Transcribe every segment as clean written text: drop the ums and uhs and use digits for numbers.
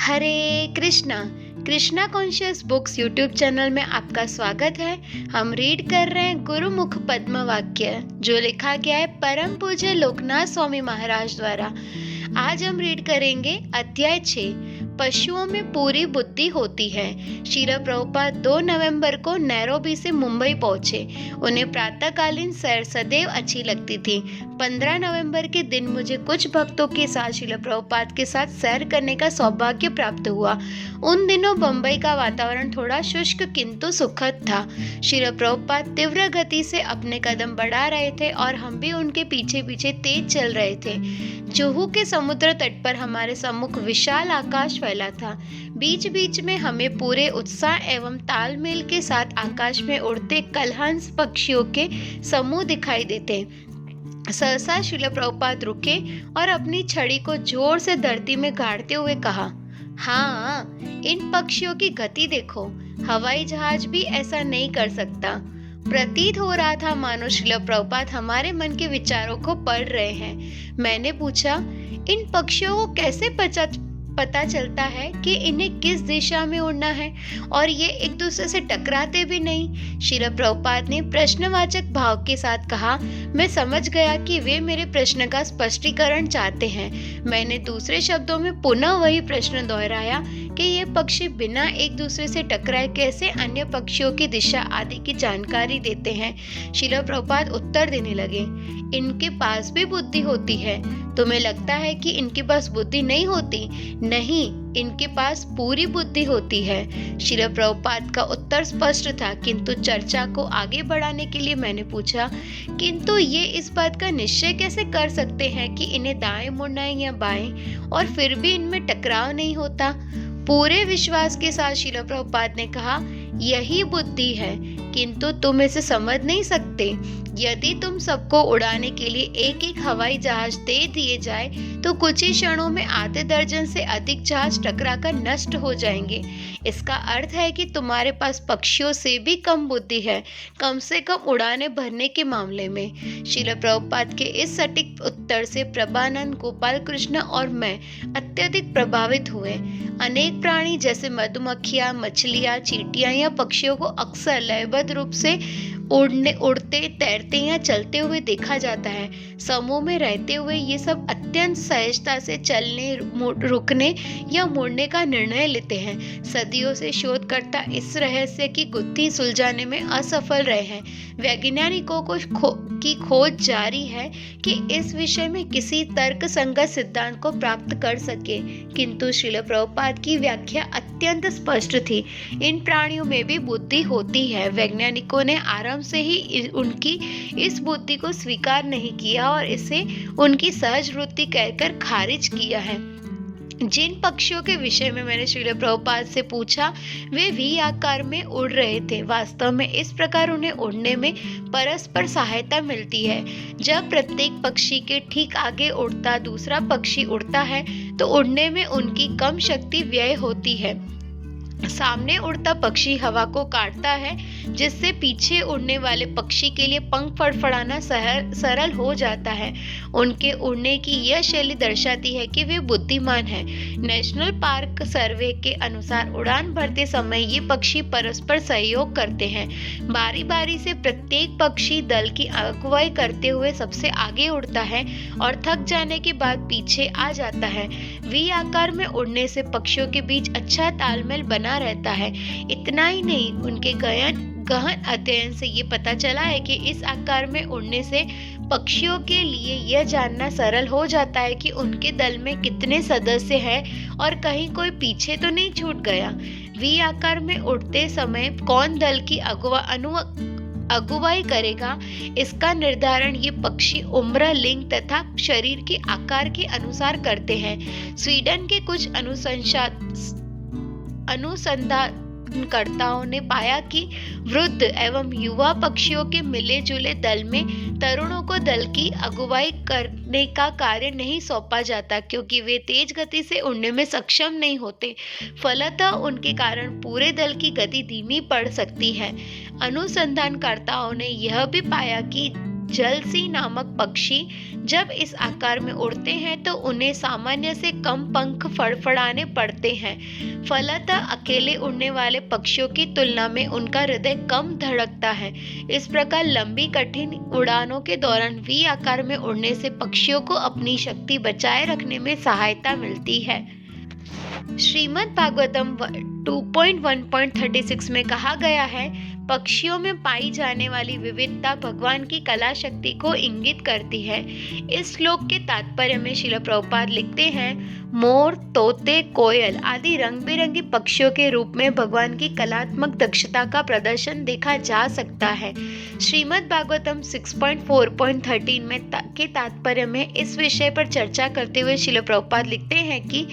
हरे Krishna. Krishna conscious books YouTube channel में आपका स्वागत है। हम रीड कर रहे हैं गुरुमुख पद्म वाक्य, जो लिखा गया है परम पूज्य लोकनाथ स्वामी महाराज द्वारा। आज हम रीड करेंगे अध्याय 6, पशुओं में पूरी बुद्धि होती है। श्रील प्रभुपाद 2 नवंबर को नैरोबी से मुंबई पहुंचे। उन्हें प्रातःकालीन सैर सदैव अच्छी लगती थी। 15 नवंबर के दिन मुझे कुछ भक्तों के साथ श्रील प्रभुपाद के साथ सैर करने का सौभाग्य प्राप्त हुआ। उन दिनों बम्बई का वातावरण थोड़ा शुष्क किंतु सुखद था। श्रील प्रभुपाद तीव्र गति से अपने कदम बढ़ा रहे थे और हम भी उनके पीछे पीछे तेज चल रहे थे। जुहू के समुद्र तट पर हमारे सम्मुख विशाल आकाश फैला था। बीच बीच में हमें पूरे उत्साह एवं तालमेल के साथ आकाश में उड़ते कलहंस पक्षियों के समूह दिखाई देते। सहसा श्रील प्रभुपाद रुके और अपनी छड़ी को जोर से धरती में गाड़ते हुए कहा, हाँ, इन पक्षियों की गति देखो, हवाई जहाज भी ऐसा नहीं कर सकता। प्रतीत हो रहा था मानो श्रील प्रभुपाद हमारे मन के विचारों को पढ़ रहे हैं। मैंने पूछा, इन पक्षियों को कैसे पता चलता है कि इन्हें किस दिशा में उड़ना है और ये एक दूसरे से टकराते भी नहीं? श्रील प्रभुपाद ने प्रश्नवाचक भाव के साथ कहा। मैं समझ गया कि वे मेरे प्रश्न का स्पष्टीकरण चाहते हैं। मैंने दूसरे शब्दों में पुनः वही प्रश्न दोहराया कि ये पक्षी बिना एक दूसरे से टकराए कैसे अन्य पक्षियों की दिशा आदि की जानकारी देते हैं? श्रील प्रभुपाद उत्तर देने लगे, इनके पास भी बुद्धि होती है। तुम्हें लगता है कि इनके पास बुद्धि नहीं होती? नहीं, इनके पास पूरी बुद्धि होती है। श्रील प्रभुपाद का उत्तर स्पष्ट था, किंतु चर्चा को आगे बढ़ाने के लिए मैंने पूछा, किंतु ये इस बात का निश्चय कैसे कर सकते हैं कि इन्हें दाएं मुड़ना है या बाएं, और फिर भी इनमें टकराव नहीं होता? पूरे विश्वास के साथ श्रील प्रभुपाद ने कहा, यही बुद्धि है, किंतु तुम इसे समझ नहीं सकते। यदि तुम सबको उड़ाने के लिए एक एक हवाई जहाज दे दिए जाए तो कुछ ही क्षणों में आधे दर्जन से अधिक जहाज टकराकर नष्ट हो जाएंगे। इसका अर्थ है कि तुम्हारे पास पक्षियों से भी कम बुद्धि है, कम से कम उड़ाने भरने के मामले में। श्रील प्रभुपाद के इस सटीक उत्तर से प्रभानंद, गोपाल कृष्ण और मैं अत्यधिक प्रभावित हुए। अनेक प्राणी जैसे मधुमक्खियां, मछलियां, चींटियां या पक्षियों को अक्सर लयबद्ध रूप से उड़ते, तैरते या चलते हुए देखा जाता है। समूह में रहते हुए ये सब अत्यंत सहजता से चलने, रुकने या मुड़ने का निर्णय लेते हैं। सदियों से शोधकर्ता इस रहस्य की गुत्थी सुलझाने में असफल रहे हैं। वैज्ञानिकों की खोज जारी है कि इस विषय में किसी तर्क संगत सिद्धांत को प्राप्त कर सके, किंतु श्रील प्रभुपाद की व्याख्या अत्यंत स्पष्ट थी। इन प्राणियों में भी बुद्धि होती है। वैज्ञानिकों ने आरंभ से ही उनकी इस बुद्धि को स्वीकार नहीं किया और इसे उनकी सहज वृत्ति कहकर खारिज किया है। जिन पक्षियों के विषय में मैंने श्रील प्रभुपाद से पूछा, वे वी आकार में उड़ रहे थे। वास्तव में इस प्रकार उन्हें उड़ने में परस्पर सहायता मिलती है। जब प्रत्येक पक्षी के ठीक आगे उड़ता दूसरा पक्षी उड़ता है तो उड़ने में उनकी कम शक्ति व्यय होती है। सामने उड़ता पक्षी हवा को काटता है, जिससे पीछे उड़ने वाले पक्षी के लिए पंख फड़फड़ाना सरल हो जाता है। उनके उड़ने की यह शैली दर्शाती है कि वे बुद्धिमान हैं। नेशनल पार्क सर्वे के अनुसार उड़ान भरते समय ये पक्षी परस्पर सहयोग करते हैं। बारी बारी से प्रत्येक पक्षी दल की अगुवाई करते हुए सबसे आगे उड़ता है और थक जाने के बाद पीछे आ जाता है। वी आकार में उड़ने से पक्षियों के बीच अच्छा तालमेल बना रहता है। इतना ही नहीं, उनके गहन अध्ययन से ये पता चला है कि इस आकार में उड़ने से पक्षियों के लिए यह जानना सरल हो जाता है कि उनके दल में कितने सदस्य हैं और कहीं कोई पीछे तो नहीं छूट गया। वी आकार में उड़ते समय कौन दल की अगुवाई करेगा, इसका निर्धारण ये पक्षी उम्र, लिंग तथा शरीर के आकार के अनुसार करते हैं। स्वीडन के कुछ अनुसंधानकर्ताओं ने पाया कि वृद्ध एवं युवा पक्षियों के मिले जुले दल में तरुणों को दल की अगुवाई करने का कार्य नहीं सौंपा जाता, क्योंकि वे तेज गति से उड़ने में सक्षम नहीं होते। फलतः उनके कारण पूरे दल की गति धीमी पड़ सकती है। अनुसंधानकर्ताओं ने यह भी पाया कि जलसी नामक पक्षी जब इस आकार में उड़ते हैं तो उन्हें सामान्य से कम पंख फड़फड़ाने पड़ते हैं। फलतः अकेले उड़ने वाले पक्षियों की तुलना में उनका हृदय कम धड़कता है। इस प्रकार लंबी कठिन उड़ानों के दौरान वी आकार में उड़ने से पक्षियों को अपनी शक्ति बचाए रखने में सहायता मिलती है। श्रीमद् भागवतम 2.1.36 में कहा गया है, पक्षियों में पाई जाने वाली विविधता भगवान की कला शक्ति को इंगित करती है। इस श्लोक के तात्पर्य में श्रील प्रभुपाद लिखते हैं, मोर, तोते, कोयल आदि रंग बिरंगी पक्षियों के रूप में भगवान की कलात्मक दक्षता का प्रदर्शन देखा जा सकता है। श्रीमद् भागवतम 6.4.13 में के तात्पर्य में इस विषय पर चर्चा करते हुए श्रील प्रभुपाद लिखते हैं कि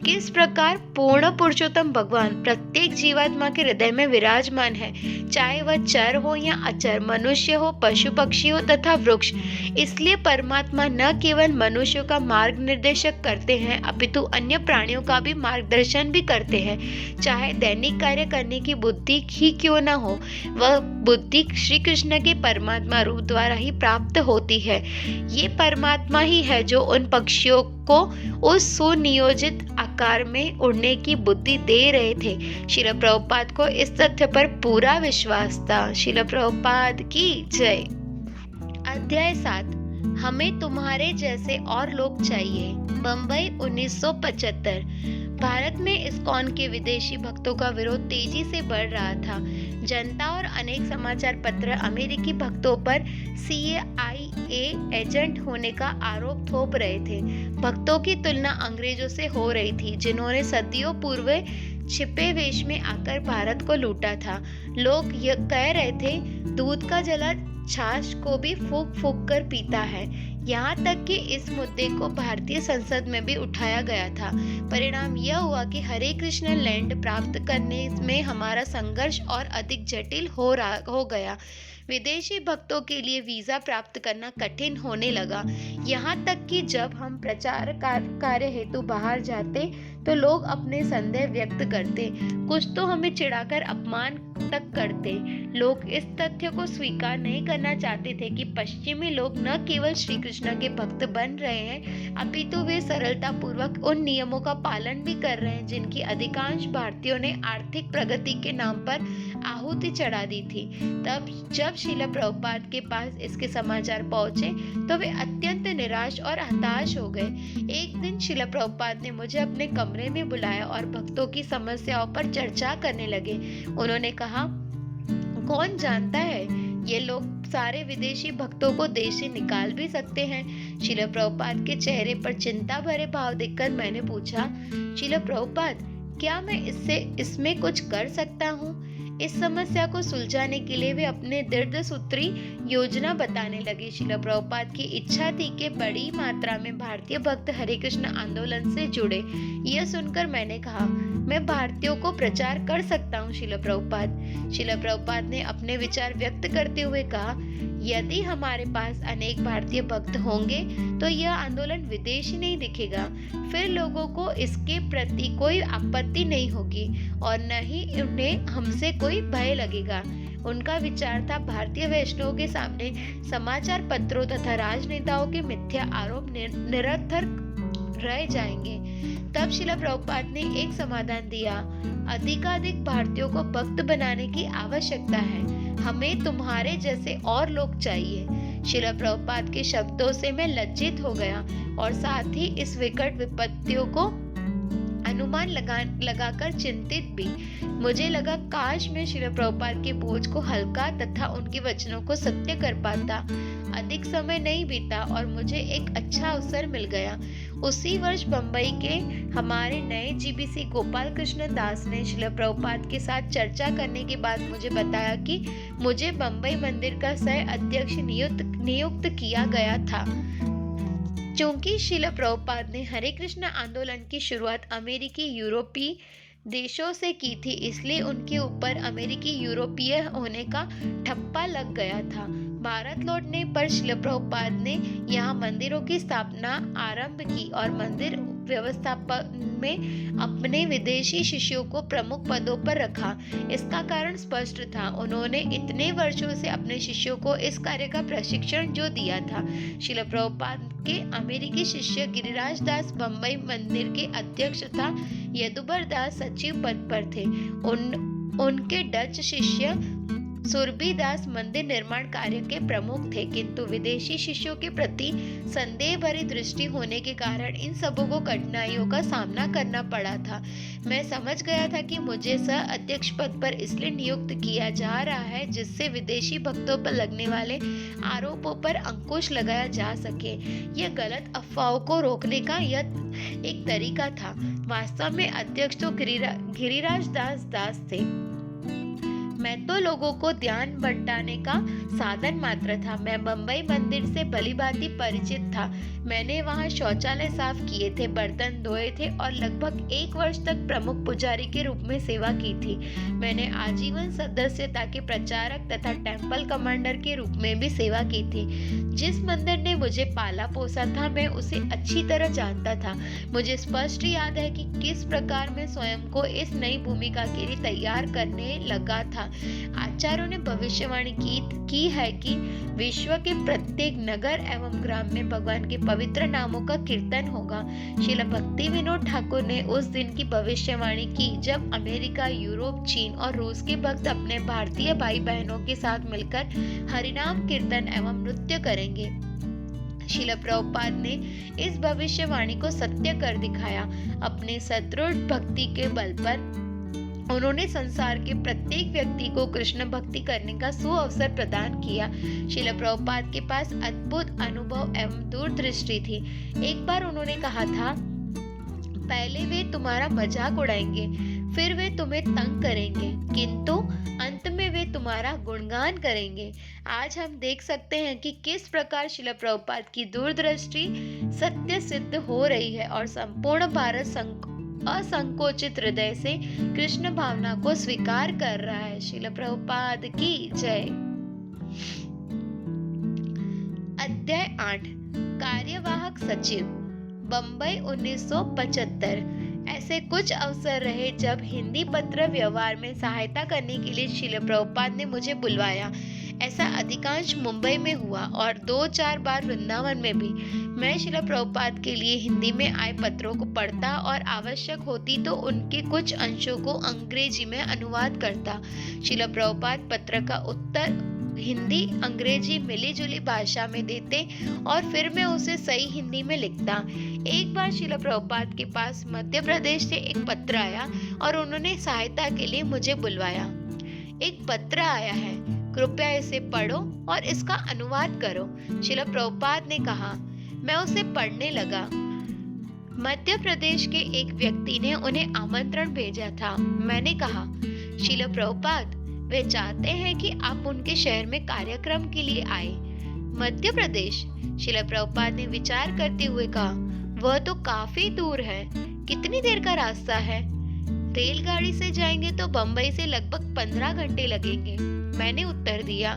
किस प्रकार पूर्ण पुरुषोत्तम भगवान प्रत्येक जीवात्मा के हृदय में विराजमान है, चाहे वह चर हो या अचर, मनुष्य हो, पशु पक्षी हो तथा वृक्ष। इसलिए परमात्मा न केवल मनुष्यों का मार्ग निर्देशक करते हैं अपितु अन्य प्राणियों का भी मार्गदर्शन भी करते हैं। चाहे दैनिक कार्य करने की बुद्धि ही क्यों न हो, वह बुद्धि श्री कृष्ण के परमात्मा रूप द्वारा ही प्राप्त होती है। ये परमात्मा ही है जो उन पक्षियों को उस सुनियोजित आकार में उड़ने की बुद्धि दे रहे थे। श्रील प्रभुपाद को इस तथ्य पर पूरा विश्वास था। श्रील प्रभुपाद की जय। अध्याय 7, हमें तुम्हारे जैसे और लोग चाहिए। बम्बई 1975। भारत में इस्कॉन के विदेशी भक्तों का विरोध तेजी से बढ़ रहा था। जनता और अनेक समाचार पत्र अमेरिकी भक्तों पर CIA एजेंट होने का आरोप थोप रहे थे। भक्तों की तुलना अंग्रेजों से हो रही थी, जिन्होंने सदियों पूर्व छिपे वेश में आकर भारत को लूटा था। लोग यह कह रहे थे, दूध का जला छाछ को भी फूंक फूंक कर पीता है। यहाँ तक कि इस मुद्दे को भारतीय संसद में भी उठाया गया था। परिणाम यह हुआ कि हरे कृष्ण लैंड प्राप्त करने में हमारा संघर्ष और अधिक जटिल हो गया। विदेशी भक्तों के लिए वीजा प्राप्त करना कठिन होने लगा। यहाँ तक कि जब हम प्रचार कार्य हेतु बाहर जाते तो लोग अपने संदेह व्यक्त करते, कुछ तो हमें चिढ़ाकर अपमान तक करते। लोग इस तथ्य को स्वीकार नहीं करना चाहते थे कि पश्चिमी लोग न केवल श्री कृष्ण के भक्त बन रहे हैं अपितु वे सरलता पूर्वक उन नियमों का पालन भी कर रहे हैं जिनकी अधिकांश भारतीयों ने आर्थिक प्रगति के नाम पर आहुति चढ़ा दी थी। तब जब श्रील प्रभुपाद के पास इसके समाचार पहुंचे तो वे अत्यंत निराश और हताश हो गए। एक दिन श्रील प्रभुपाद ने मुझे अपने कमरे में बुलाया और भक्तों की समस्याओं पर चर्चा करने लगे। उन्होंने कहा, कौन जानता है ये लोग सारे विदेशी भक्तों को देश से निकाल भी सकते हैं। श्रील प्रभुपाद के चेहरे पर चिंता भरे भाव देखकर मैंने पूछा, श्रील प्रभुपाद, क्या मैं इसमें कुछ कर सकता हूँ? इस समस्या को सुलझाने के लिए वे अपने दीर्घसूत्री योजना बताने लगे। श्रील प्रभुपाद की इच्छा थी कि बड़ी मात्रा में भारतीय भक्त हरे कृष्ण आंदोलन से जुड़े। यह सुनकर मैंने कहा, मैं भारतीयों को प्रचार कर सकता हूँ श्रील प्रभुपाद। श्रील प्रभुपाद ने अपने विचार व्यक्त करते हुए कहा, यदि हमारे पास अनेक भारतीय भक्त होंगे तो यह आंदोलन विदेशी नहीं दिखेगा। फिर लोगों को इसके प्रति कोई आपत्ति नहीं होगी और न ही उन्हें हमसे कोई भय लगेगा। उनका विचार था, भारतीय वैष्णवों के सामने समाचार पत्रों तथा राजनेताओं के मिथ्या आरोप निरर्थक रह जाएंगे। तब श्रील प्रभुपाद ने एक समाधान दिया, अधिकाधिक भारतीयों को भक्त बनाने की आवश्यकता है। हमें तुम्हारे जैसे और लोग चाहिए। श्रील प्रभुपाद के शब्दों से मैं लज्जित हो गया और साथ ही इस विकट विपत्तियों को अनुमान लगाकर चिंतित भी। मुझे लगा, काश मैं श्रील प्रभुपाद के बोझ को हल्का तथा उनके वचनों को सत्य कर पाता। अधिक समय नहीं बीता और मुझे एक अच्छा अवसर मिल गया। उसी वर्ष बम्बई के हमारे नए GBC गोपाल कृष्ण दास ने श्रील प्रभुपाद के साथ चर्चा करने के बाद मुझे बताया कि मुझे बम्बई मंदिर का सह अध्यक्ष नियुक्त किया गया था। चूंकि श्रील प्रभुपाद ने हरे कृष्ण आंदोलन की शुरुआत अमेरिकी यूरोपीय देशों से की थी, इसलिए उनके ऊपर अमेरिकी यूरोपीय होने का ठप्पा लग गया था। भारत लौटने पर श्रील प्रभुपाद ने यहाँ मंदिरों की स्थापना आरंभ की और मंदिर व्यवस्थापन में अपने विदेशी शिष्यों को प्रमुख पदों पर रखा। इसका कारण स्पष्ट था, उन्होंने इतने वर्षों से अपने शिष्यों को इस कार्य का प्रशिक्षण जो दिया था। श्रील प्रभुपाद के अमेरिकी शिष्य गिरिराज दास बम्बई मंदिर के अध्यक्ष तथा यदुबर दास सचिव पद पर थे। उनके डच शिष्य सुरभि दास मंदिर निर्माण कार्य के प्रमुख थे, किंतु विदेशी शिष्यों के प्रति संदेह भरी दृष्टि होने के कारण इन सबों को कठिनाइयों का सामना करना पड़ा था। मैं समझ गया था कि मुझे सह अध्यक्ष पद पर इसलिए नियुक्त किया जा रहा है जिससे विदेशी भक्तों पर लगने वाले आरोपों पर अंकुश लगाया जा सके। यह गलत अफवाहों को रोकने का यह एक तरीका था। वास्तव में अध्यक्ष तो गिरिराज दास थे। मैं तो लोगों को ध्यान बंटाने का साधन मात्र था। मैं बम्बई मंदिर से भलीभांति परिचित था। मैंने वहां शौचालय साफ किए थे, बर्तन धोए थे और लगभग 1 वर्ष तक प्रमुख पुजारी के रूप में सेवा की थी। मैंने आजीवन सदस्यता के प्रचारक तथा टेम्पल कमांडर के रूप में भी सेवा की थी। जिस मंदिर ने मुझे पाला पोसा था, मैं उसे अच्छी तरह जानता था। मुझे स्पष्ट याद है कि किस प्रकार मैं स्वयं को इस नई भूमिका के लिए तैयार करने लगा था। आचार्यों ने भविष्यवाणी की है कि विश्व के प्रत्येक नगर एवं ग्राम में भगवान के पवित्र नामों का कीर्तन होगा। श्रील भक्ति विनोद ठाकुर ने उस दिन की भविष्यवाणी की जब अमेरिका, यूरोप, चीन और रूस के भक्त अपने भारतीय भाई बहनों के साथ मिलकर हरिनाम कीर्तन एवं नृत्य करेंगे। श्रील प्रभुपाद ने इस भविष्यवाणी को सत्य कर दिखाया। अपने सदृढ़ भक्ति के बल पर उन्होंने संसार के प्रत्येक व्यक्ति को कृष्ण भक्ति करने का सुअवसर प्रदान किया। श्रील प्रभुपाद के पास अद्भुत अनुभव एवं दूरदृष्टि थी। एक बार उन्होंने कहा था, पहले वे तुम्हारा मजाक उड़ाएंगे, फिर वे तुम्हें तंग करेंगे, किंतु अंत में वे तुम्हारा गुणगान करेंगे। आज हम देख सकते हैं कि किस प्रकार श्रील प्रभुपाद की दूरदृष्टि सत्य सिद्ध हो रही है और संपूर्ण भारत असंकोचित हृदय से कृष्ण भावना को स्वीकार कर रहा है। श्रील प्रभुपाद की जय। अध्याय 8 कार्यवाहक सचिव बम्बई 1975। ऐसे कुछ अवसर रहे जब हिंदी पत्र व्यवहार में सहायता करने के लिए श्रील प्रभुपाद ने मुझे बुलवाया। ऐसा अधिकांश मुंबई में हुआ और 2-4 बार वृंदावन में भी। मैं श्रील प्रभुपाद के लिए हिंदी में आए पत्रों को पढ़ता और आवश्यक होती तो उनके कुछ अंशों को अंग्रेजी में अनुवाद करता। श्रील प्रभुपाद पत्र का उत्तर हिंदी अंग्रेजी मिली जुली भाषा में देते और फिर मैं उसे सही हिंदी में लिखता। एक बार श्रील प्रभुपाद के पास मध्य प्रदेश से एक पत्र आया और उन्होंने सहायता के लिए मुझे बुलवाया। एक पत्र आया है, कृपया इसे पढ़ो और इसका अनुवाद करो, श्रील प्रभुपाद ने कहा। मैं उसे पढ़ने लगा। मध्य प्रदेश के एक व्यक्ति ने उन्हें आमंत्रण भेजा था। मैंने कहा, श्रील प्रभुपाद, वे चाहते हैं कि आप उनके शहर में कार्यक्रम के लिए आए। मध्य प्रदेश? श्रील प्रभुपाद ने विचार करते हुए कहा, वह तो काफी दूर है। कितनी देर का रास्ता है? रेलगाड़ी से जाएंगे तो बम्बई से लगभग 15 घंटे लगेंगे। मैंने उत्तर दिया,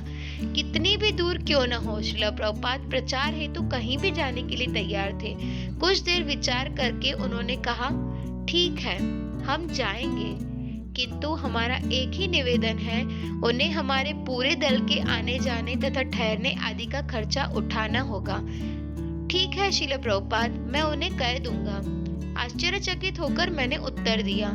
कितनी भी दूर क्यों न हो, श्रील प्रभुपाद प्रचार हेतु कहीं भी जाने के लिए तैयार थे। कुछ देर विचार करके उन्होंने कहा, ठीक है, हम जाएंगे, किंतु हमारा एक ही निवेदन है, उन्हें हमारे पूरे दल के आने जाने तथा ठहरने आदि का खर्चा उठाना होगा। ठीक है श्रील प्रभुपाद, मैं उन्हें कह दूंगा। आश्चर्यचकित होकर मैंने उत्तर दिया,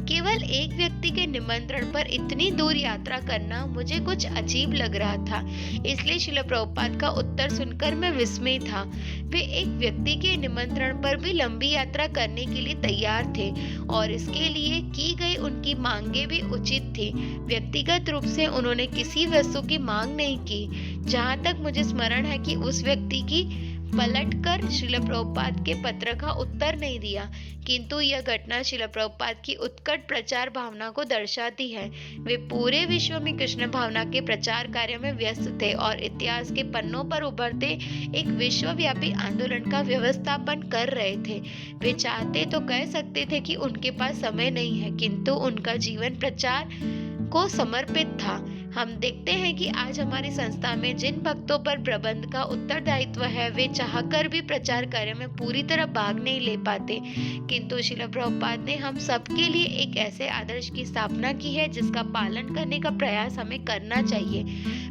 केवल एक व्यक्ति के निमंत्रण पर इतनी दूर यात्रा करना मुझे कुछ अजीब लग रहा था। इसलिए श्रील प्रभुपाद का उत्तर सुनकर मैं विस्मय था। वे एक व्यक्ति के निमंत्रण पर भी लंबी यात्रा करने के लिए तैयार थे और इसके लिए की गई उनकी मांगे भी उचित थी। व्यक्तिगत रूप से उन्होंने किसी वस्तु की मांग नहीं की। जहाँ तक मुझे स्मरण है कि उस व्यक्ति की पलटकर श्रील प्रभुपाद के पत्र का उत्तर नहीं दिया, किंतु यह घटना श्रील प्रभुपाद की उत्कट प्रचार भावना को दर्शाती है। वे पूरे विश्व में कृष्ण भावना के प्रचार कार्य में व्यस्त थे और इतिहास के पन्नों पर उभरते एक विश्वव्यापी आंदोलन का व्यवस्थापन कर रहे थे। वे चाहते तो कह सकते थे कि उनके पास समय नहीं है, किंतु उनका जीवन प्रचार को समर्पित था। हम देखते हैं कि आज हमारी संस्था में जिन भक्तों पर प्रबंध का उत्तरदायित्व है, वे चाहकर भी प्रचार कार्य में पूरी तरह भाग नहीं ले पाते, किंतु श्रील प्रभुपाद ने हम सबके लिए एक ऐसे आदर्श की स्थापना की है जिसका पालन करने का प्रयास हमें करना चाहिए।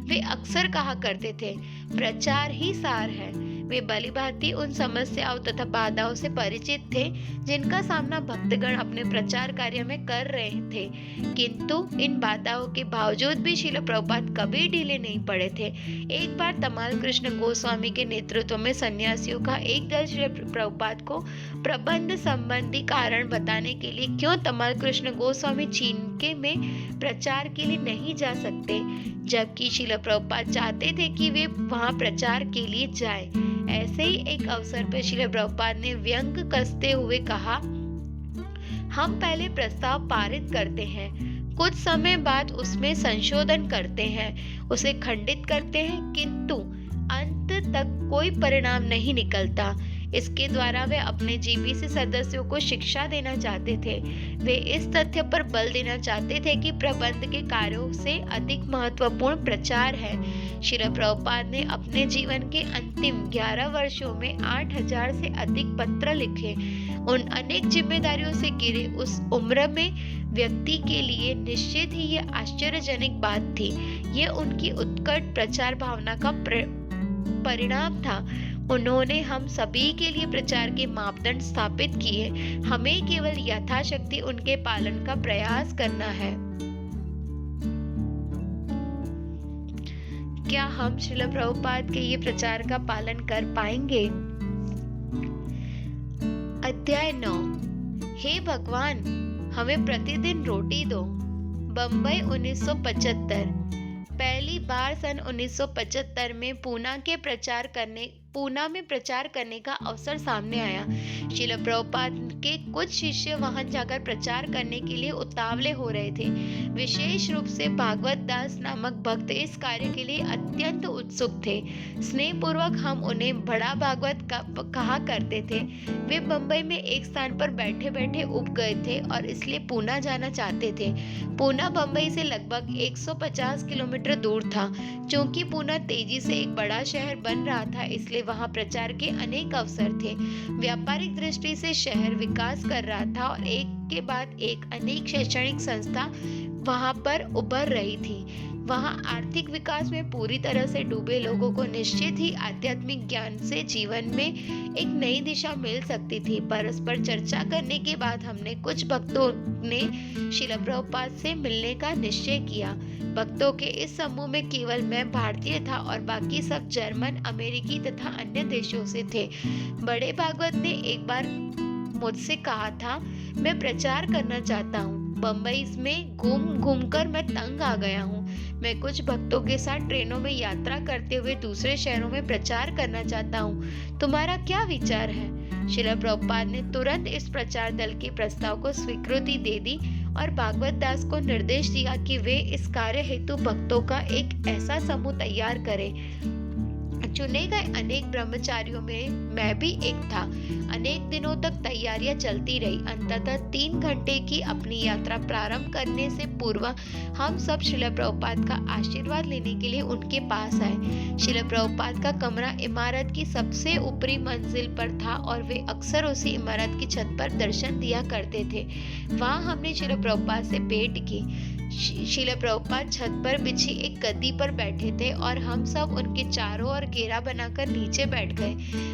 वे अक्सर कहा करते थे, प्रचार ही सार है। वे भलीभांति उन समस्याओं तथा बाधाओं से परिचित थे जिनका सामना भक्तगण अपने प्रचार कार्य में कर रहे थे, किंतु इन बाधाओं के बावजूद भी श्रील प्रभुपाद कभी ढीले नहीं पड़े थे। एक बार तमाल कृष्ण गोस्वामी के नेतृत्व में सन्यासियों का एक दल श्रील प्रभुपाद को प्रबंध संबंधी कारण बताने के लिए क्यों तमाल कृष्ण गोस्वामी चीन के में प्रचार के लिए नहीं जा सकते, जबकि श्रील प्रभुपाद चाहते थे कि वे वहां प्रचार के लिए जाएं। ऐसे ही एक अवसर पर श्रील प्रभुपाद ने व्यंग कसते हुए कहा, हम पहले प्रस्ताव पारित करते हैं, कुछ समय बाद उसमें संशोधन करते हैं, उसे खंडित करते हैं, किंतु अंत तक कोई परिणाम नहीं निकलता। इसके द्वारा वे अपने जीपीसी सदस्यों को शिक्षा देना चाहते थे। वे इस तथ्य पर बल देना चाहते थे कि प्रबंध के कार्यों से अधिक महत्वपूर्ण प्रचार है। श्रील प्रभुपाद ने अपने जीवन के अंतिम 11 वर्षों में 8000 से अधिक पत्र लिखे। उन अनेक जिम्मेदारियों से घिरे उस उम्र में व्यक्ति के लिए निश्चित ही यह आश्चर्यजनक बात थी। यह उनकी उत्कट प्रचार भावना का परिणाम था। उन्होंने हम सभी के लिए प्रचार के मापदंड स्थापित किए। हमें केवल यथाशक्ति उनके पालन का प्रयास करना है। क्या हम श्रील प्रभुपाद के ये प्रचार का पालन कर पाएंगे? अध्याय 9। हे भगवान, हमें प्रतिदिन रोटी दो। बंबई 1975। पहली बार सन 1975 में पूना में प्रचार करने का अवसर सामने आया। श्रील प्रभुपाद के कुछ शिष्य वहां जाकर प्रचार करने के लिए उतावले हो रहे थे। विशेष रूप से भागवत दास नामक भक्त इस कार्य के लिए अत्यंत उत्सुक थे। स्नेहपूर्वक हम उन्हें बड़ा भागवत कहा करते थे। वे बंबई में एक स्थान पर बैठे बैठे उब गए थे और इसलिए पूना जाना चाहते थे। पूना बंबई से लगभग 150 किलोमीटर दूर था। चूंकि पूना तेजी से एक बड़ा शहर बन रहा था, इसलिए वहां प्रचार के अनेक अवसर थे। व्यापारिक दृष्टि से शहर विकास कर रहा था और एक के बाद एक अनेक शैक्षणिक संस्था वहां पर उभर रही थी। वहां आर्थिक विकास में पूरी तरह से डूबे लोगों को निश्चित ही आध्यात्मिक ज्ञान से जीवन में एक नई दिशा मिल सकती थी। परस्पर चर्चा करने के बाद हमने कुछ भक्तों ने श्रील प्रभुपाद से मिलने का निश्चय किया। भक्तों के इस समूह में केवल मैं भारतीय था और बाकी सब जर्मन, अमेरिकी तथा अन्य देशों से थे। बड़े भागवत ने एक बार मुझसे कहा था, मैं प्रचार करना चाहता हूँ। बंबई में घूम घूम कर मैं तंग आ गया हूँ। मैं कुछ भक्तों के साथ ट्रेनों में यात्रा करते हुए दूसरे शहरों में प्रचार करना चाहता हूँ। तुम्हारा क्या विचार है? श्रील प्रभुपाद ने तुरंत इस प्रचार दल के प्रस्ताव को स्वीकृति दे दी और भागवत दास को निर्देश दिया कि वे इस कार्य हेतु भक्तों का एक ऐसा समूह तैयार करें। चुने गए अनेक ब्रह्मचारियों में मैं भी एक था। अनेक दिनों तक तैयारियां चलती रही। अंततः 3 घंटे की अपनी यात्रा प्रारंभ करने से पूर्व हम सब श्रील प्रभुपाद का आशीर्वाद लेने के लिए उनके पास आए। श्रील प्रभुपाद का कमरा इमारत की सबसे ऊपरी मंजिल पर था और वे अक्सर उसी इमारत की छत पर दर्शन दिया करते थे। वहां हमने श्रील प्रभुपाद से भेंट की। श्रील प्रभुपाद छत पर बिछी एक गद्दी पर बैठे थे और हम सब उनके चारों ओर घेरा बनाकर नीचे बैठ गए।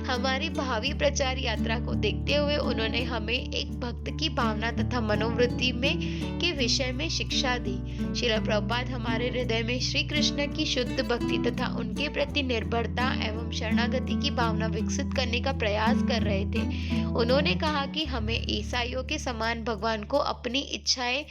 हमारी भावी प्रचार यात्रा को देखते हुए उन्होंने हमें एक भक्त की भावना तथा मनोवृत्ति में के विषय में शिक्षा दी। श्रील प्रभुपाद हमारे हृदय में श्री कृष्ण की शुद्ध भक्ति तथा उनके प्रति निर्भरता एवं शरणागति की भावना विकसित करने का प्रयास कर रहे थे। उन्होंने कहा कि हमें ईसाइयों के समान भगवान को अपनी इच्छाएं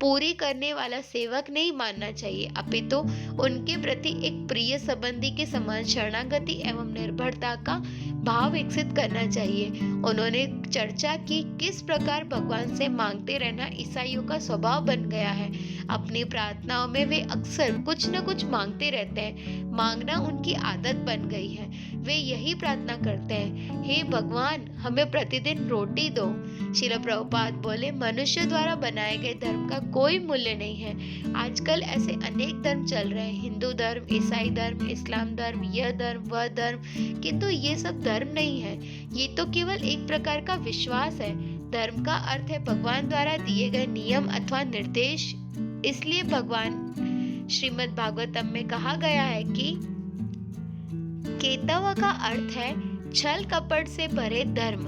पूरी करने वाला सेवक नहीं मानना चाहिए, अपितु उनके प्रति एक प्रिय संबंधी के समान शरणागति एवं निर्भरता का भाव विकसित करना चाहिए। उन्होंने चर्चा की किस प्रकार भगवान से मांगते रहना ईसाइयों का स्वभाव बन गया है। अपनी प्रार्थनाओं में वे अक्सर कुछ न कुछ मांगते रहते हैं। मांगना उनकी आदत बन गई है। वे यही प्रार्थना करते हैं, हे भगवान हमें प्रतिदिन रोटी दो। श्रील प्रभुपाद बोले, मनुष्य द्वारा बनाए गए धर्म का कोई मूल्य नहीं है। आजकल ऐसे अनेक धर्म चल रहे हैं, हिंदू धर्म, ईसाई धर्म, इस्लाम धर्म, यह धर्म वह धर्म, किंतु ये सब धर्म नहीं है। ये तो केवल एक प्रकार का विश्वास है। धर्म का अर्थ है भगवान द्वारा दिए गए नियम अथवा निर्देश। इसलिए भगवान श्रीमद् भागवतम में कहा गया है कि केतव का अर्थ है छल कपट से भरे धर्म।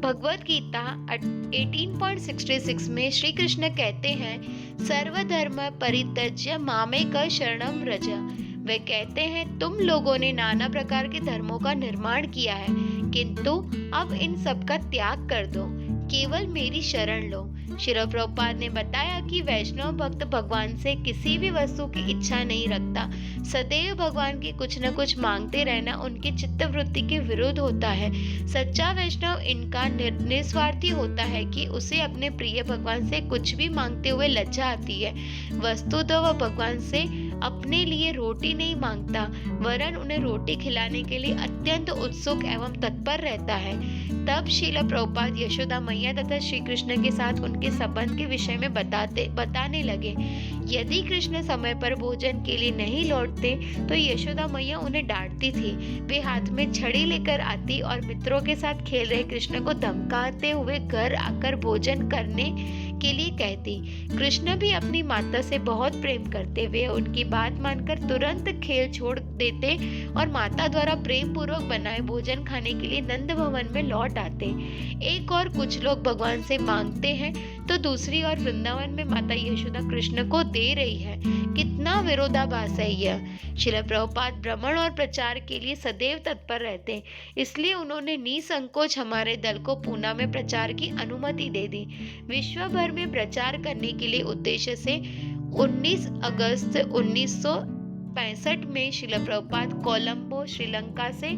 भगवत गीता 18.66 में श्री कृष्ण कहते हैं, सर्वधर्म परित्यज्य मामेक शरणं व्रज। वे कहते हैं, तुम लोगों ने नाना प्रकार के धर्मों का निर्माण किया है, किंतु अब इन सब का त्याग कर दो, केवल मेरी शरण लो। श्रील प्रभुपाद ने बताया कि वैष्णव भक्त भगवान से किसी भी वस्तु की इच्छा नहीं रखता। सदैव भगवान की कुछ न कुछ मांगते रहना उनकी चित्तवृत्ति के विरुद्ध होता है। सच्चा वैष्णव इनका निस्वार्थी होता है कि उसे अपने प्रिय भगवान से कुछ भी मांगते हुए लज्जा आती है। वस्तुतः वह भगवान से अपने लिए रोटी नहीं मांगता, वरन उन्हें रोटी खिलाने के लिए अत्यंत उत्सुक एवं तत्पर रहता है। तब श्रील प्रभुपाद यशोदा मैया तथा श्री कृष्ण के साथ उनके संबंध के विषय में बताने लगे। यदि कृष्ण समय पर भोजन के लिए नहीं लौटते तो यशोदा मैया उन्हें डांटती थी। वे हाथ में छड़ी लेकर आती और मित्रों के साथ खेल रहे कृष्ण को धमकाते हुए घर आकर भोजन करने के लिए कहती। कृष्ण भी अपनी माता से बहुत प्रेम करते। वे उनकी बात मानकर तुरंत खेल छोड़ देते और माता द्वारा प्रेम पूर्वक बनाए भोजन खाने के लिए नंद भवन में लौट आते। एक और कुछ लोग भगवान से मांगते हैं तो दूसरी ओर वृंदावन में माता यशोदा कृष्ण को दे रही है। कितना विरोधाभास है यह। श्रील प्रभुपाद भ्रमण और प्रचार के लिए सदैव तत्पर रहते, इसलिए उन्होंने निसंकोच हमारे दल को पूना में प्रचार की अनुमति दे दी। विश्व भर में प्रचार करने के लिए उद्देश्य से 19 अगस्त 1965 में श्रील प्रभुपाद कोलंबो श्रीलंका से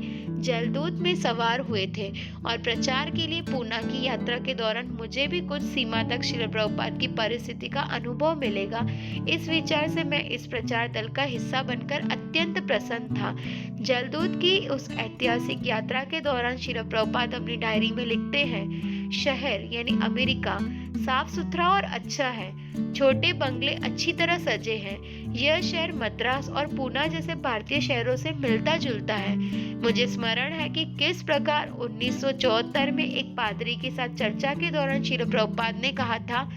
जलदूत में सवार हुए थे और प्रचार के लिए पूना की यात्रा के दौरान मुझे भी कुछ सीमा तक श्रील प्रभुपाद की परिस्थिति का अनुभव मिलेगा। इस विचार से मैं इस प्रचार दल का हिस्सा बनकर अत्यंत प्रसन्न था। जलदूत की उस ऐतिहासिक यात्रा के दौरान श्रील प्रभुपाद अपनी डायरी में लिखते हैं, शहर यानी अमेरिका साफ सुथरा और अच्छा है। छोटे बंगले अच्छी तरह सजे हैं। यह शहर मद्रास और पूना जैसे भारतीय शहरों से मिलता जुलता है। मुझे स्मरण है कि किस प्रकार 1974 में एक पादरी के साथ चर्चा के दौरान श्रील प्रभुपाद ने कहा था,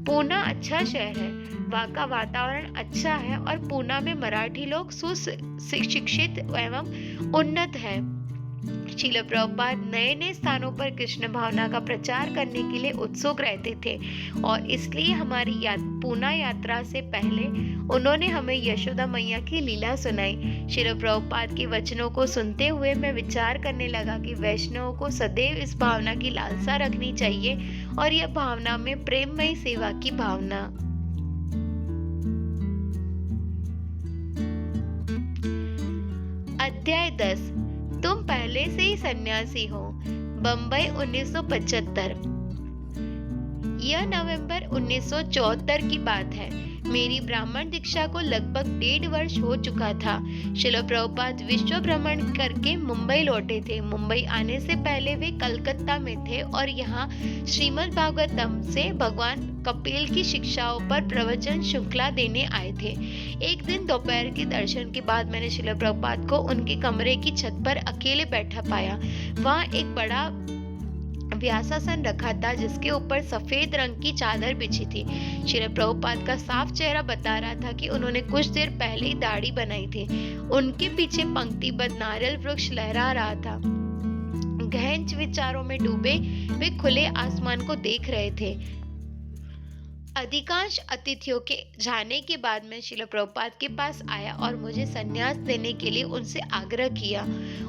पूना अच्छा शहर है, वहाँ का वातावरण अच्छा है और पूना में मराठी लोग सुशिक्षित एवं उन्नत है। श्रील प्रभुपाद नए नए स्थानों पर कृष्ण भावना का प्रचार करने के लिए उत्सुक रहते थे और इसलिए हमारी पूना यात्रा से पहले उन्होंने हमें यशोदा मैया की लीला सुनाई। श्रील प्रभुपाद के वचनों को सुनते हुए मैं विचार करने लगा कि वैष्णवों को सदैव इस भावना की लालसा रखनी चाहिए और यह भावना में प्रेममयी सेवा की भावना। अध्याय 10। तुम पहले से ही सन्यासी हो। बंबई 1975। यह नवंबर 1974 की बात है। मेरी ब्राह्मण दीक्षा को लगभग 1.5 वर्ष हो चुका था। श्रील प्रभुपाद विश्व भ्रमण करके मुंबई लौटे थे। मुंबई आने से पहले वे कलकत्ता में थे और यहाँ श्रीमद् भागवतम से भगवान कपिल की शिक्षाओं पर प्रवचन श्रृंखला देने आए थे। एक दिन दोपहर के दर्शन के बाद मैंने श्रील प्रभुपाद को उनके कमरे की छत पर अकेले बैठा पाया। वहाँ एक बड़ा व्यासासन रखा था जिसके ऊपर सफेद रंग की चादर बिछी थी। श्रील प्रभुपाद का साफ चेहरा बता रहा था कि उन्होंने कुछ देर पहले ही दाढ़ी बनाई थी। उनके पीछे पंक्तिबद्ध नारियल वृक्ष लहरा रहा था। गहन विचारों में डूबे वे खुले आसमान को देख रहे थे। अधिकांश अतिथियों के जाने के बाद मैं श्रील प्रभुपाद के पास आया और मुझे संन्यास देने के लिए उनसे आग्रह किया।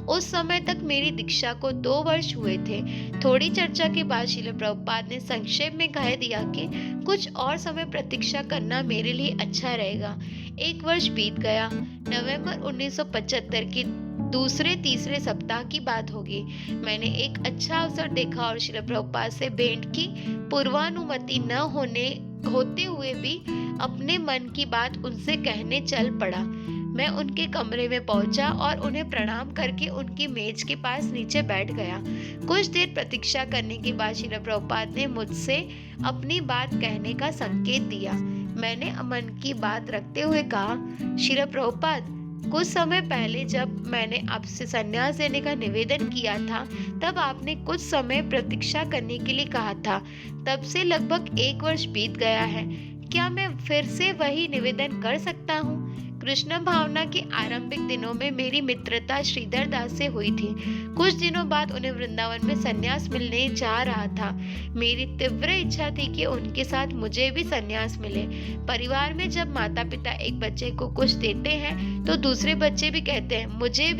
उस समय तक मेरी दीक्षा को 2 वर्ष हुए थे। थोड़ी चर्चा के बाद श्रील प्रभुपाद ने संक्षेप में कह दिया कि कुछ और समय प्रतीक्षा करना मेरे लिए अच्छा रहेगा। 1 वर्ष बीत गया। नवंबर 1975 की दूसरे तीसरे सप्ताह की बात होगी। मैंने एक अच्छा अवसर देखा और श्रील प्रभुपाद से भेंट की। पूर्वानुमति न होते हुए भी अपने मन की बात उनसे कहने चल पड़ा। मैं उनके कमरे में पहुंचा और उन्हें प्रणाम करके उनकी मेज के पास नीचे बैठ गया। कुछ देर प्रतीक्षा करने के बाद श्रील प्रभुपाद ने मुझसे अपनी बात कहने का संकेत दिया। मैंने मन की बात रखते हुए कहा, श्रील प्रभुपाद, कुछ समय पहले जब मैंने आपसे संन्यास लेने का निवेदन किया था, तब आपने कुछ समय प्रतीक्षा करने के लिए कहा था। तब से लगभग 1 वर्ष बीत गया है। क्या मैं फिर से वही निवेदन कर सकता हूँ? कृष्ण भावना के आरंभिक दिनों में मेरी मित्रता श्रीधर दास से हुई थी। कुछ दिनों बाद उन्हें वृंदावन में संन्यास मिलने जा रहा था। मेरी तीव्र इच्छा थी कि उनके साथ मुझे भी संन्यास मिले। परिवार में जब माता पिता एक बच्चे को कुछ देते हैं तो दूसरे बच्चे भी कहते हैं, मुझे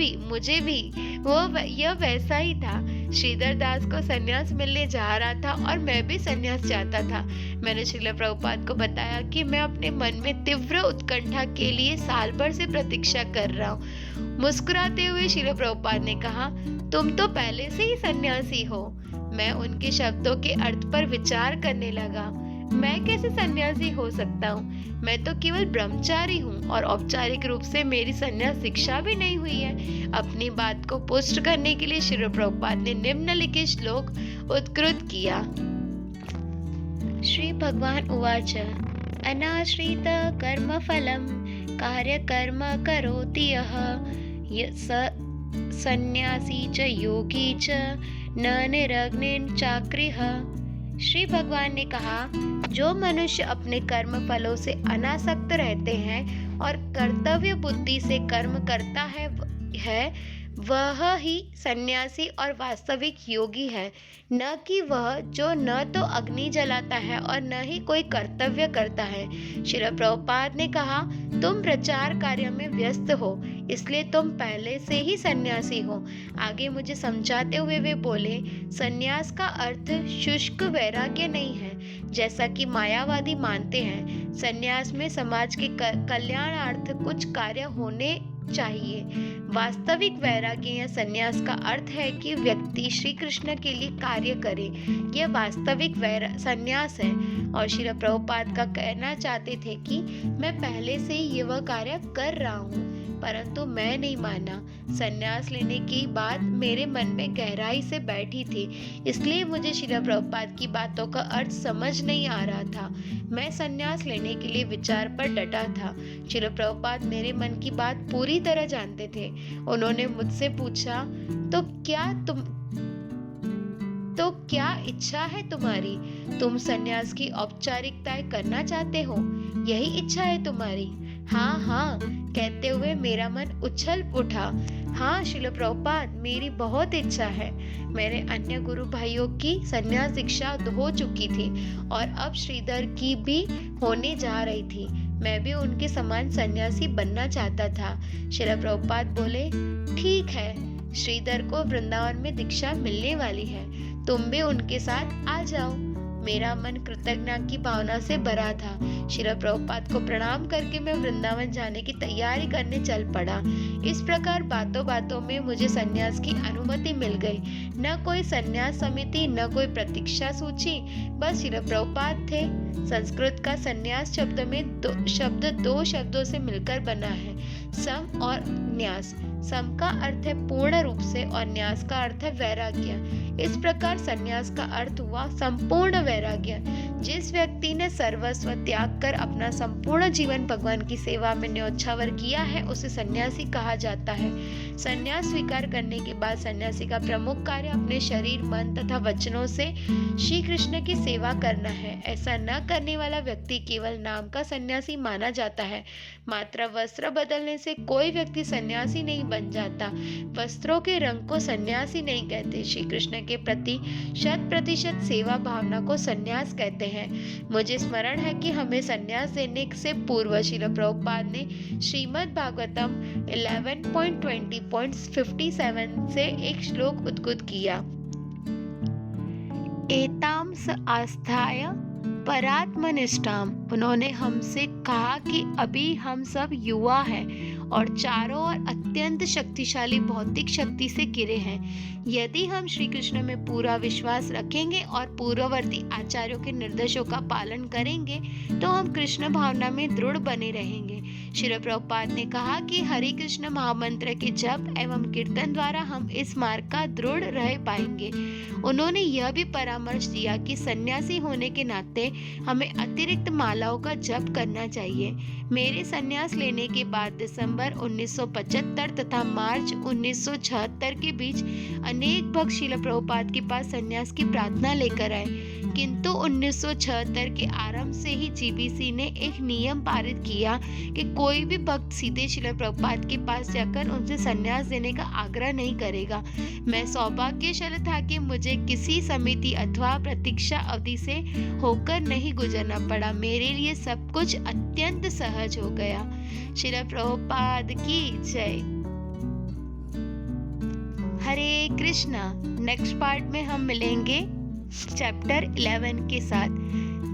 भी। यह वैसा ही था। श्रीधर दास को संन्यास मिलने जा रहा था और मैं भी संन्यास चाहता था। मैंने श्रील प्रभुपाद को बताया कि मैं अपने मन में तीव्र उत्कंठा के लिए साल भर से प्रतीक्षा कर रहा हूँ। मुस्कुराते हुए श्रील प्रभुपाद ने कहा, तुम तो पहले से ही सन्यासी हो। मैं उनके शब्दों के अर्थ पर विचार करने लगा। मैं कैसे सन्यासी हो सकता हूँ? मैं तो केवल ब्रह्मचारी हूँ और औपचारिक रूप से मेरी संन्यास शिक्षा भी नहीं हुई है। अपनी बात को पुष्ट करने के लिए श्रील प्रभुपाद ने निम्नलिखित श्लोक उद्धृत किया। श्री भगवान उवाच अनाश्रित कर्म फलम कार्य कर्म करोति यः सन्यासी च योगी च न निरग्निं चाक्रिः। श्री भगवान ने कहा, जो मनुष्य अपने कर्म फलों से अनासक्त रहते हैं और कर्तव्य बुद्धि से कर्म करता है वह ही सन्यासी और वास्तविक योगी है, न कि वह जो न तो अग्नि जलाता है और न ही कोई कर्तव्य करता है। श्रील प्रभुपाद ने कहा, तुम प्रचार कार्य में व्यस्त हो, इसलिए तुम पहले से ही सन्यासी हो। आगे मुझे समझाते हुए वे बोले, सन्यास का अर्थ शुष्क वैराग्य नहीं है जैसा कि मायावादी मानते हैं। सन्यास में समाज के कल्याणार्थ कुछ कार्य होने चाहिए। वास्तविक वैराग्य या सन्यास का अर्थ है कि व्यक्ति श्री कृष्ण के लिए कार्य करे। यह वास्तविक सन्यास है। और श्रील प्रभुपाद का कहना चाहते थे कि मैं पहले से ही यह कार्य कर रहा हूँ, परंतु मैं नहीं माना। सन्यास लेने की बात मेरे मन में गहराई से बैठी थी, इसलिए मुझे श्रील प्रभुपाद की बातों का अर्थ समझ नहीं आ रहा था। मैं सन्यास लेने के लिए विचार पर डटा था। श्रील प्रभुपाद मेरे मन की बात पूरी तरह जानते थे। उन्होंने मुझसे पूछा, तो क्या इच्छा है तुम्हारी? तुम सन्यास की औपचारिकताएं करना चाहते हो? यही इच्छा है तुम्हारी? हाँ कहते हुए मेरा मन उछल उठा। हाँ श्रील प्रभुपाद, मेरी बहुत इच्छा है। मेरे अन्य गुरु भाइयों की सन्यास दीक्षा हो चुकी थी और अब श्रीधर की भी होने जा रही थी। मैं भी उनके समान सन्यासी बनना चाहता था। श्रील प्रभुपाद बोले, ठीक है, श्रीधर को वृंदावन में दीक्षा मिलने वाली है, तुम भी उनके साथ आ जाओ। मेरा मन कृतज्ञता की भावना से भरा था। श्रील प्रभुपाद को प्रणाम करके मैं वृंदावन जाने की तैयारी करने चल पड़ा। इस प्रकार बातों बातों में मुझे सन्यास की अनुमति मिल गई। न कोई सन्यास समिति, न कोई प्रतीक्षा सूची, बस श्रील प्रभुपाद थे। संस्कृत का सन्यास शब्द में दो शब्दों से मिलकर बना है, सम और न्यास। सम का अर्थ है पूर्ण रूप से और न्यास का अर्थ है वैराग्य। इस प्रकार सन्यास का अर्थ हुआ संपूर्ण वैराग्य। जिस व्यक्ति ने सर्वस्व त्याग कर अपना संपूर्ण जीवन भगवान की सेवा में न्योछावर किया है, उसे सन्यासी कहा जाता है। सन्यास स्वीकार करने के बाद सन्यासी का प्रमुख कार्य अपने शरीर, मन तथा वचनों से श्री कृष्ण की सेवा करना है। ऐसा न करने वाला व्यक्ति केवल नाम का सन्यासी माना जाता है। मात्र वस्त्र बदलने से कोई व्यक्ति सन्यासी नहीं बन जाता। वस्त्रों के रंग को सन्यासी नहीं कहते। श्री कृष्ण के प्रति 100% सेवा भावना को सन्यास कहते हैं। मुझे स्मरण है कि हमें सन्यास देने से पूर्व श्रील प्रभुपाद ने श्रीमद् भागवतम 11.20.57 से एक श्लोक उद्धृत किया। एताम स आस्थाय परात्मनिष्ठाम। उन्होंने हमसे कहा कि अभी हम सब युवा हैं और चारों ओर अत्यंत शक्तिशाली भौतिक शक्ति से घिरे हैं। यदि हम श्री कृष्ण में पूरा विश्वास रखेंगे और पूर्ववर्ती आचार्यों के निर्देशों का पालन करेंगे तो हम कृष्ण भावना में दृढ़ बने रहेंगे। श्रील प्रभुपाद ने कहा कि हरे कृष्ण महामंत्र के जप एवं कीर्तन द्वारा हम इस मार्ग का दृढ़ रह पाएंगे। उन्होंने यह भी परामर्श दिया कि सन्यासी होने के नाते हमें अतिरिक्त मालाओं का जप करना चाहिए। मेरे सन्यास लेने के बाद दिसंबर 1975 तथा मार्च 1976 के बीच अनेक भक्त श्रील प्रभुपाद के पास सन्यास की प्रार्थना लेकर आए, किंतु 1976 के आरंभ से ही जीबीसी ने एक नियम पारित किया कि कोई भी भक्त सीधे श्रील प्रभुपाद के पास जाकर उनसे सन्यास देने का आग्रह नहीं करेगा। मैं सौभाग्यशाली था कि मुझे किसी समिति अथवा प्रतीक्षा अवधि से होकर नहीं गुजरना पड़ा। मेरे लिए सब कुछ अत्यंत सहज हो गया। श्रील प्रभुपाद की जय। हरे कृष्णा। नेक्स्ट पार्ट में हम मिलेंगे चैप्टर 11 के साथ।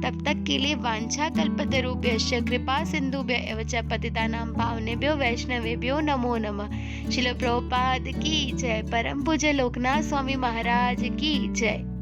तब तक के लिए वांछा कल्पतरुभ्यश्च कृपा सिंधुभ्य एव च पतितानां पावनेभ्यो वैष्णवेभ्यो नमो नमः। श्रील प्रभुपाद की जय। परम पूज्य लोकनाथ स्वामी महाराज की जय।